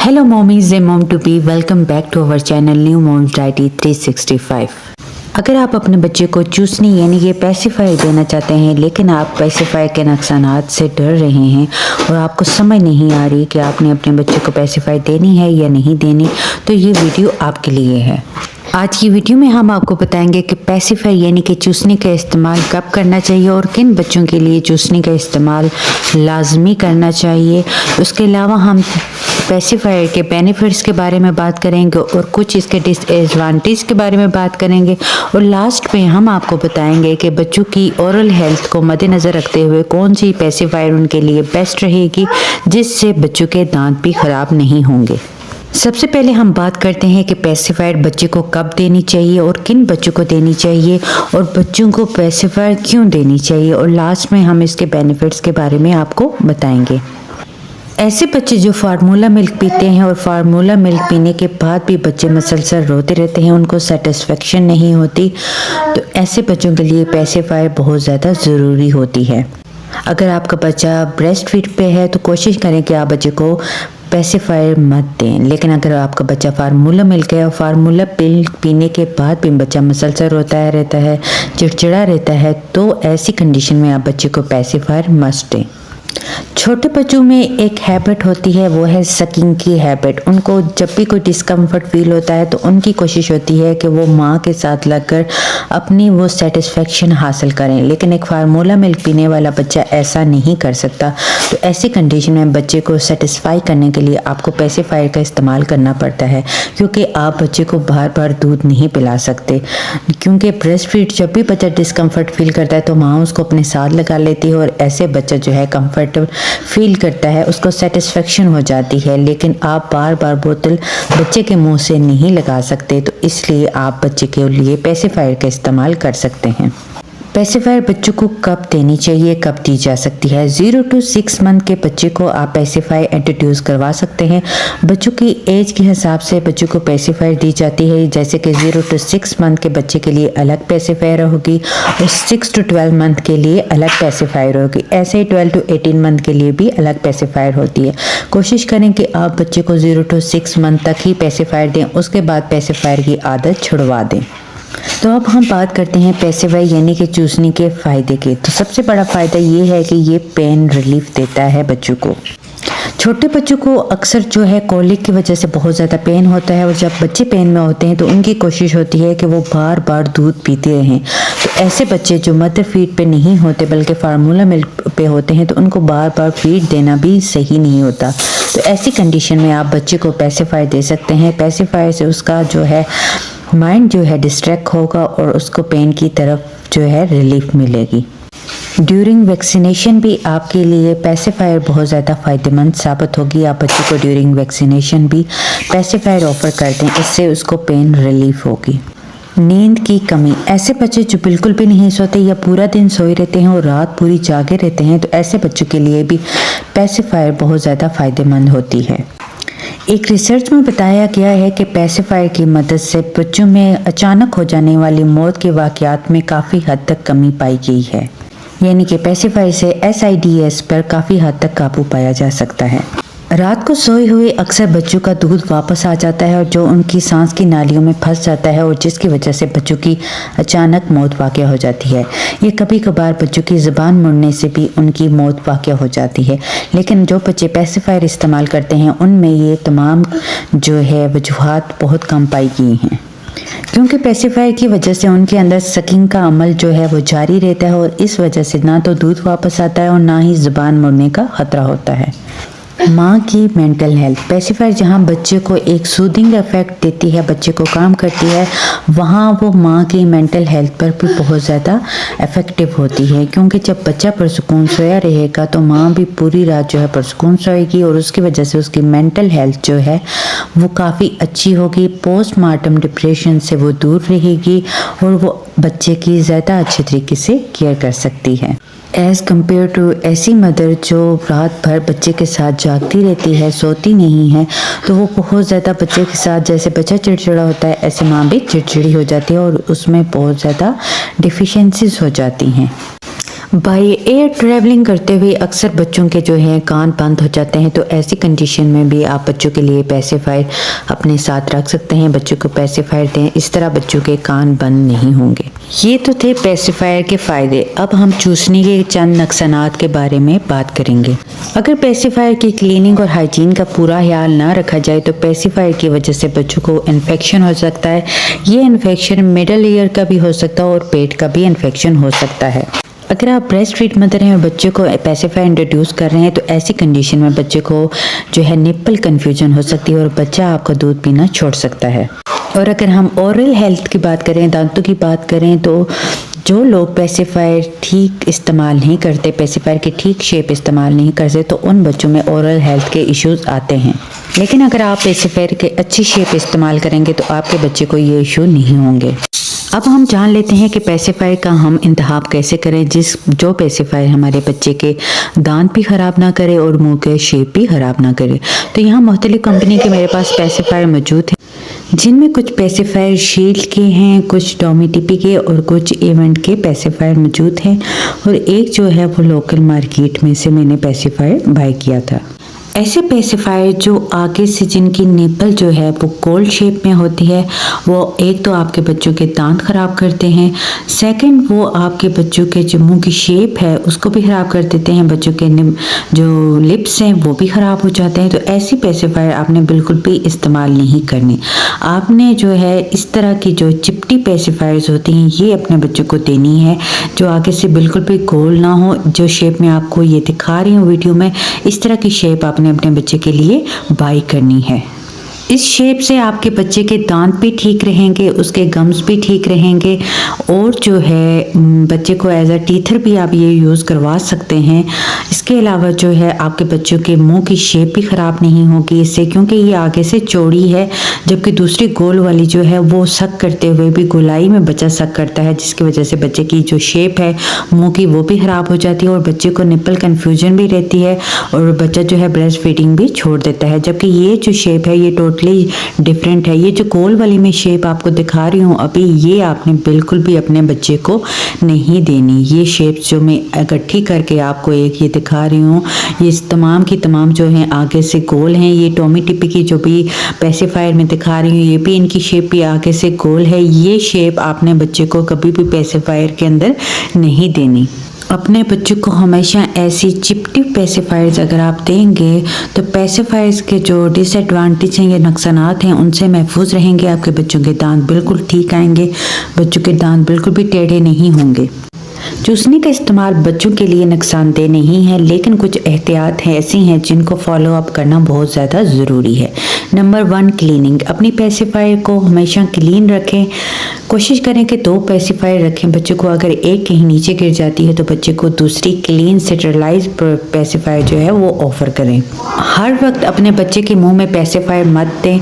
Hello mommies and mom to be, welcome back to our channel New Mom's Diety 365। अगर आप अपने बच्चे को चूसनी यानी कि पैसिफायर देना चाहते हैं लेकिन आप पैसिफायर के नुकसानात से डर रहे हैं और आपको समझ नहीं आ रही कि आपने अपने बच्चे को पैसिफायर देनी है या नहीं देनी, तो ये वीडियो आपके लिए है। आज की वीडियो में हम आपको बताएंगे कि पैसिफायर यानी कि चूसनी का इस्तेमाल कब करना चाहिए और किन बच्चों के लिए चूसनी का इस्तेमाल लाजमी करना चाहिए। उसके अलावा हम पैसिफायर के बेनिफिट्स के बारे में बात करेंगे और कुछ इसके डिसएडवांटेज के बारे में बात करेंगे और लास्ट में हम आपको बताएंगे कि बच्चों की ओरल हेल्थ को मद्देनज़र रखते हुए कौन सी पैसिफायर उनके लिए बेस्ट रहेगी जिससे बच्चों के दांत भी ख़राब नहीं होंगे। सबसे पहले हम बात करते हैं कि पैसिफायर बच्चे को कब देनी चाहिए और किन बच्चों को देनी चाहिए और बच्चों को पैसिफायर क्यों देनी चाहिए, और लास्ट में हम इसके बेनिफिट्स के बारे में आपको बताएंगे। ऐसे बच्चे जो फार्मूला मिल्क पीते हैं और फार्मूला मिल्क पीने के बाद भी बच्चे मसलसल रोते रहते हैं, उनको सेटिस्फेक्शन नहीं होती, तो ऐसे बच्चों के लिए पैसिफायर बहुत ज़्यादा ज़रूरी होती है। अगर आपका बच्चा ब्रेस्ट फीड पे है तो कोशिश करें कि आप बच्चे को पैसिफायर मत दें, लेकिन अगर आपका बच्चा फार्मूला मिल्क है और फार्मूला मिल्क पीने के बाद भी बच्चा मसलसल रोता रहता है, चिड़चिड़ा रहता है, तो ऐसी कंडीशन में आप बच्चे को पैसिफायर मस्ट दें। छोटे बच्चों में एक हैबिट होती है, वो है सकिंग की हैबिट। उनको जब भी कोई डिस्कम्फर्ट फील होता है तो उनकी कोशिश होती है कि वो माँ के साथ लगकर अपनी वो सेटिस्फेक्शन हासिल करें, लेकिन एक फार्मूला मिल्क पीने वाला बच्चा ऐसा नहीं कर सकता। तो ऐसी कंडीशन में बच्चे को सेटिस्फाई करने के लिए आपको पैसिफायर का इस्तेमाल करना पड़ता है, क्योंकि आप बच्चे को बार बार दूध नहीं पिला सकते, क्योंकि ब्रेस्ट फीड जब भी बच्चा डिस्कम्फर्ट फील करता है तो माँ उसको अपने साथ लगा लेती है और ऐसे बच्चा जो है कम्फर्ट फील करता है, उसको सेटिस्फेक्शन हो जाती है। लेकिन आप बार बार बोतल बच्चे के मुंह से नहीं लगा सकते, तो इसलिए आप बच्चे के लिए पैसिफायर का इस्तेमाल कर सकते हैं। पैसिफायर बच्चों को कब देनी चाहिए, कब दी जा सकती है? 0 to 6 मंथ के बच्चे को आप पैसिफायर इंट्रोड्यूस करवा सकते हैं। बच्चों की एज के हिसाब से बच्चों को पैसिफायर दी जाती है, जैसे कि 0 to 6 मंथ के बच्चे के लिए अलग पैसिफायर होगी और 6 to 12 मंथ के लिए अलग पैसिफायर होगी। ऐसे ही 12 to 18 मंथ के लिए भी अलग पैसिफायर होती है। कोशिश करें कि आप बच्चे को 0 to 6 मंथ तक ही पैसिफायर दें, उसके बाद पैसिफायर की आदत छुड़वा दें। तो अब हम बात करते हैं पैसिफायर यानी कि चूसनी के फ़ायदे के। तो सबसे बड़ा फ़ायदा ये है कि ये पेन रिलीफ देता है बच्चों को। छोटे बच्चों को अक्सर जो है कॉलिक की वजह से बहुत ज़्यादा पेन होता है और जब बच्चे पेन में होते हैं तो उनकी कोशिश होती है कि वो बार बार दूध पीते रहें। तो ऐसे बच्चे जो मदर फीड पे नहीं होते बल्कि फार्मूला मिल्क पे होते हैं तो उनको बार बार फीड देना भी सही नहीं होता। तो ऐसी कंडीशन में आप बच्चे को पैसिफायर दे सकते हैं। पैसिफायर से उसका जो है माइंड जो है डिस्ट्रैक्ट होगा और उसको पेन की तरफ जो है रिलीफ मिलेगी। ड्यूरिंग वैक्सीनेशन भी आपके लिए पैसिफायर बहुत ज़्यादा फ़ायदेमंद साबित होगी। आप बच्चे को ड्यूरिंग वैक्सीनेशन भी पैसिफायर ऑफ़र कर दें, इससे उसको पेन रिलीफ होगी। नींद की कमी, ऐसे बच्चे जो बिल्कुल भी नहीं सोते या पूरा दिन सोए रहते हैं और रात पूरी जागे रहते हैं, तो ऐसे बच्चों के लिए भी पैसिफायर बहुत ज़्यादा फ़ायदेमंद होती है। एक रिसर्च में बताया गया है कि पैसिफायर की मदद से बच्चों में अचानक हो जाने वाली मौत के वाक़यात में काफ़ी हद तक कमी पाई गई है, यानी कि पैसिफायर से SIDS पर काफ़ी हद तक काबू पाया जा सकता है। रात को सोए हुए अक्सर बच्चों का दूध वापस आ जाता है और जो उनकी सांस की नालियों में फंस जाता है और जिसकी वजह से बच्चों की अचानक मौत वाक़या हो जाती है। ये कभी कभार बच्चों की ज़ुबान मुड़ने से भी उनकी मौत वाक़या हो जाती है, लेकिन जो बच्चे पैसिफायर इस्तेमाल करते हैं उनमें ये तमाम जो है वजूहात बहुत कम पाई गई हैं, क्योंकि पैसिफायर की वजह से उनके अंदर सकिंग का अमल जो है वो जारी रहता है और इस वजह से ना तो दूध वापस आता है और ना ही ज़ुबान मुड़ने का ख़तरा होता है। माँ की मेंटल हेल्थ, पैसिफायर जहाँ बच्चे को एक सूदिंग इफेक्ट देती है, बच्चे को काम करती है, वहाँ वो माँ की मेंटल हेल्थ पर भी बहुत ज़्यादा इफ़ेक्टिव होती है, क्योंकि जब बच्चा पुरसुकून सोया रहेगा तो माँ भी पूरी रात जो है पुरसुकून सोएगी और उसकी वजह से उसकी मेंटल हेल्थ जो है वो काफ़ी अच्छी होगी। पोस्टमार्टम डिप्रेशन से वो दूर रहेगी और वो बच्चे की ज़्यादा अच्छे तरीके से केयर कर सकती है, एज़ कम्पेयर टू ऐसी मदर जो रात भर बच्चे के साथ जागती रहती है, सोती नहीं है। तो वो बहुत ज़्यादा बच्चे के साथ, जैसे बच्चा चिड़चिड़ा होता है ऐसे माँ भी चिड़चिड़ी हो जाती है और उसमें बहुत ज़्यादा डिफिशेंसीज हो जाती हैं। बाय एयर ट्रैवलिंग करते हुए अक्सर बच्चों के जो है कान बंद हो जाते हैं, तो ऐसी कंडीशन में भी आप बच्चों के लिए पेसिफायर अपने साथ रख सकते हैं। बच्चों को पेसिफायर दें, इस तरह बच्चों के कान बंद नहीं होंगे। ये तो थे पेसिफायर के फ़ायदे। अब हम चूसने के चंद नुकसानात के बारे में बात करेंगे। अगर पेसिफायर की क्लीनिंग और हाइजीन का पूरा ख्याल ना रखा जाए तो पेसिफायर की वजह से बच्चों को इन्फेक्शन हो सकता है। ये इन्फेक्शन मिडल ईयर का भी हो सकता है और पेट का भी इन्फेक्शन हो सकता है। अगर आप ब्रेस्ट फीड मदर हैं और बच्चे को पेसिफायर इंट्रोड्यूस कर रहे हैं तो ऐसी कंडीशन में बच्चे को जो है निप्पल कन्फ्यूजन हो सकती है और बच्चा आपका दूध पीना छोड़ सकता है। और अगर हम ओरल हेल्थ की बात करें, दांतों की बात करें, तो जो लोग पेसिफायर ठीक इस्तेमाल नहीं करते, पेसिफायर की ठीक शेप इस्तेमाल नहीं करते, तो उन बच्चों में ओरल हेल्थ के इश्यूज आते हैं। लेकिन अगर आप पेसिफायर के अच्छी शेप इस्तेमाल करेंगे तो आपके बच्चे को ये इशू नहीं होंगे। अब हम जान लेते हैं कि पेसिफायर का हम इंतखाब कैसे करें, जो पेसिफायर हमारे बच्चे के दांत भी ख़राब ना करे और मुंह के शेप भी ख़राब ना करे। तो यहाँ मुख्तलिफ कंपनी के मेरे पास पेसिफायर मौजूद हैं, जिनमें कुछ पेसिफायर शील्ड के हैं, कुछ डोमिटिपी के और कुछ इवेंट के पेसिफायर मौजूद हैं। और एक जो है वो लोकल मार्केट में से मैंने पेसिफायर बाय किया था। ऐसे पेसिफायर जो आगे से जिनकी निप्पल जो है वो गोल शेप में होती है, वो एक तो आपके बच्चों के दांत ख़राब करते हैं, सेकंड वो आपके बच्चों के जो मुंह की शेप है उसको भी ख़राब कर देते हैं, बच्चों के जो लिप्स हैं वो भी ख़राब हो जाते हैं। तो ऐसी पेसिफायर आपने बिल्कुल भी इस्तेमाल नहीं करनी। आपने जो है इस तरह की जो चिपटी पेसिफायर्स होती हैं ये अपने बच्चों को देनी है, जो आगे से बिल्कुल भी गोल ना हो, जो शेप में आपको ये दिखा रही हूँ वीडियो में, इस तरह की शेप आपने अपने बच्चे के लिए बाय करनी है। इस शेप से आपके बच्चे के दांत भी ठीक रहेंगे, उसके गम्स भी ठीक रहेंगे और जो है बच्चे को एज अ टीथर भी आप ये यूज़ करवा सकते हैं। इसके अलावा जो है आपके बच्चों के मुंह की शेप भी ख़राब नहीं होगी इससे, क्योंकि ये आगे से चौड़ी है, जबकि दूसरी गोल वाली जो है वो सक करते हुए भी गोलाई में बच्चा सक करता है, जिसकी वजह से बच्चे की जो शेप है मुँह की वो भी ख़राब हो जाती है और बच्चे को निप्पल कन्फ्यूजन भी रहती है और बच्चा जो है ब्रेस्ट फीडिंग भी छोड़ देता है। जबकि ये जो शेप है ये टोटली डिफरेंट है। ये जो गोल वाली मैं शेप आपको दिखा रही हूँ अभी, ये आपने बिल्कुल भी अपने बच्चे को नहीं देनी। ये शेप जो मैं इकट्ठी करके आपको एक ये दिखा रही हूँ, ये तमाम की तमाम जो हैं आगे से गोल हैं। ये टॉमी टिपी की जो भी पेसिफायर में दिखा रही हूँ ये भी इनकी शेप भी आगे से गोल है। ये शेप आपने बच्चे को कभी भी पेसिफायर के अंदर नहीं देनी। अपने बच्चों को हमेशा ऐसी चिपटी पेसिफायर्स अगर आप देंगे तो पेसिफायर्स के जो डिसएडवांटेज हैं या नुकसानात हैं उनसे महफूज रहेंगे। आपके बच्चों के दांत बिल्कुल ठीक आएंगे, बच्चों के दांत बिल्कुल भी टेढ़े नहीं होंगे। चूसने का इस्तेमाल बच्चों के लिए नुकसानदेह नहीं है, लेकिन कुछ एहतियात ऐसी हैं जिनको फॉलो अप करना बहुत ज़्यादा ज़रूरी है। Number 1, cleaning. अपनी पेसिफायर को हमेशा क्लीन रखें। कोशिश करें कि 2 पेसिफायर रखें। बच्चों को अगर एक कहीं नीचे गिर जाती है तो बच्चे को दूसरी क्लीन स्टेरलाइज पेसिफायर जो है वो ऑफर करें। हर वक्त अपने बच्चे के मुंह में पेसिफायर मत दें,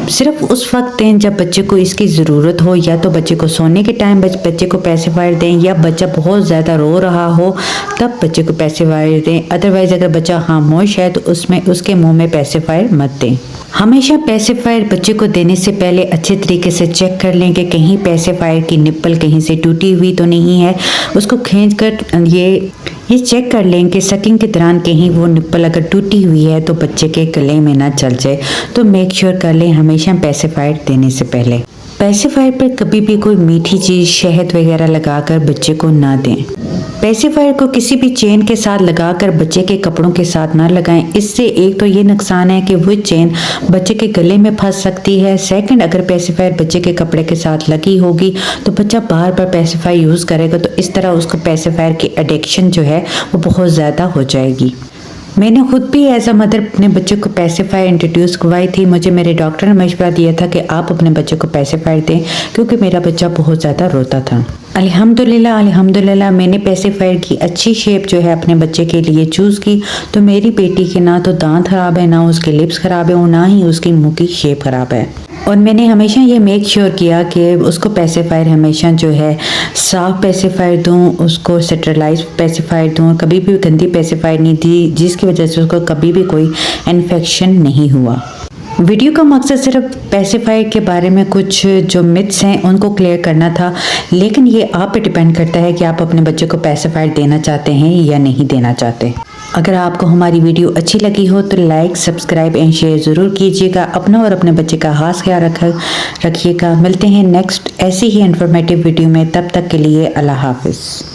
सिर्फ उस वक्त दें जब बच्चे को इसकी ज़रूरत हो, या तो बच्चे को सोने के टाइम बच्चे को पेसिफायर दें, या बच्चा बहुत ज़्यादा रो रहा हो तब बच्चे को पेसिफायर दें। अदरवाइज़ अगर बच्चा खामोश है तो उसके मुंह में पेसिफायर मत दें। हमेशा पेसिफायर बच्चे को देने से पहले अच्छे तरीके से चेक कर लें कि कहीं पेसिफायर की निप्पल कहीं से टूटी हुई तो नहीं है। उसको खींच कर ये चेक कर लें कि सकिंग के दौरान कहीं वो निप्पल अगर टूटी हुई है तो बच्चे के गले में ना चल जाए। तो मेक श्योर कर लें हमेशा पेसिफायर देने से पहले। पेसिफायर पर कभी भी कोई मीठी चीज़, शहद वगैरह लगाकर बच्चे को ना दें। पेसिफायर को किसी भी चेन के साथ लगाकर बच्चे के कपड़ों के साथ ना लगाएं। इससे एक तो ये नुकसान है कि वो चेन बच्चे के गले में फंस सकती है। सेकंड, अगर पेसिफायर बच्चे के कपड़े के साथ लगी होगी तो बच्चा बार बार पेसिफायर यूज़ करेगा, तो इस तरह उसको पेसिफायर की एडिक्शन जो है वो बहुत ज़्यादा हो जाएगी। मैंने खुद भी एज अ मदर अपने बच्चों को पेसिफायर इंट्रोड्यूस करवाई थी। मुझे मेरे डॉक्टर ने मशवरा दिया था कि आप अपने बच्चे को पेसिफायर दें, क्योंकि मेरा बच्चा बहुत ज़्यादा रोता था। अल्हम्दुलिल्लाह मैंने पेसिफायर की अच्छी शेप जो है अपने बच्चे के लिए चूज़ की, तो मेरी बेटी के ना तो दांत ख़राब है, ना उसके लिप्स ख़राब है और ना ही उसकी मुँह की शेप ख़राब है। और मैंने हमेशा ये मेक श्योर किया कि उसको पेसिफायर हमेशा जो है साफ पेसिफायर दूँ, उसको स्टेरलाइज पेसिफायर दूँ, कभी भी गंदी पेसिफायर नहीं दी, जिसकी वजह से उसको कभी भी कोई इन्फेक्शन नहीं हुआ। वीडियो का मकसद सिर्फ पैसिफायर के बारे में कुछ जो मिथ्स हैं उनको क्लियर करना था, लेकिन ये आप पे डिपेंड करता है कि आप अपने बच्चे को पैसिफायर देना चाहते हैं या नहीं देना चाहते। अगर आपको हमारी वीडियो अच्छी लगी हो तो लाइक, सब्सक्राइब एंड शेयर ज़रूर कीजिएगा। अपना और अपने बच्चे का खास ख्याल रखिएगा। मिलते हैं नेक्स्ट ऐसी ही इन्फॉर्मेटिव वीडियो में, तब तक के लिए अल्लाह हाफिज़।